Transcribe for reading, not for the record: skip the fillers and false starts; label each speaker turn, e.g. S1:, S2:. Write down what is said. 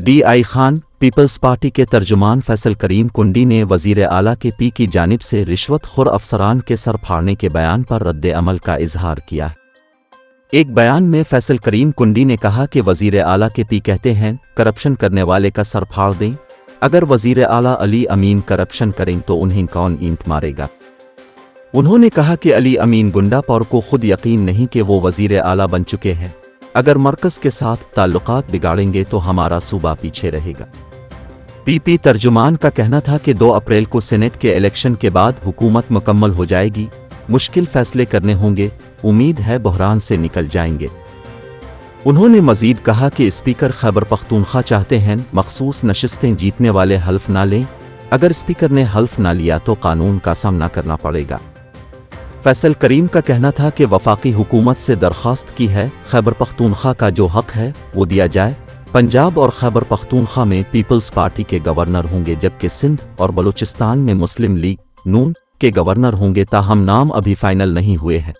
S1: DI Khan peoples party के तर्जुमान फैसल करीम कुंडी ने वज़ीर आला के पी की जानिब से रिश्वतखोर अफसरान के सर फाड़ने के बयान पर रद्द अमल का इजहार किया। एक बयान में फैसल करीम कुंडी ने कहा कि वज़ीर आला के पी कहते हैं करप्शन करने वाले का सर फाड़ दें। अगर वज़ीर आला अली अमीन करप्शन करें तो उन्हें कौन ईंट मारेगा। उन्होंने कहा कि अली अमीन गुंडा पौर को खुद यकीन नहीं कि वो वज़ीर आला बन चुके हैं। अगर मरकज़ के साथ ताल्लुकात बिगाड़ेंगे तो हमारा सूबा पीछे रहेगा। पीपी तर्जुमान का कहना था कि 2 अप्रैल को सेनेट के इलेक्शन के बाद हुकूमत मुकम्मल हो जाएगी, मुश्किल फैसले करने होंगे, उम्मीद है बहरान से निकल जाएंगे। उन्होंने मज़ीद कहा कि स्पीकर खैबर पख्तूनख्वा चाहते हैं मखसूस नशिस्तें जीतने वाले हल्फ ना लें। अगर स्पीकर ने हल्फ ना लिया तो कानून का सामना करना पड़ेगा। फैसल करीम का कहना था कि वफाकी हुकूमत से दरख्वास्त की है खैबर पख्तूनख्वा का जो हक है वो दिया जाए। पंजाब और खैबर पख्तूनख्वा में पीपल्स पार्टी के गवर्नर होंगे, जबकि सिंध और बलूचिस्तान में मुस्लिम लीग नून के गवर्नर होंगे। ताहम नाम अभी फाइनल नहीं हुए हैं।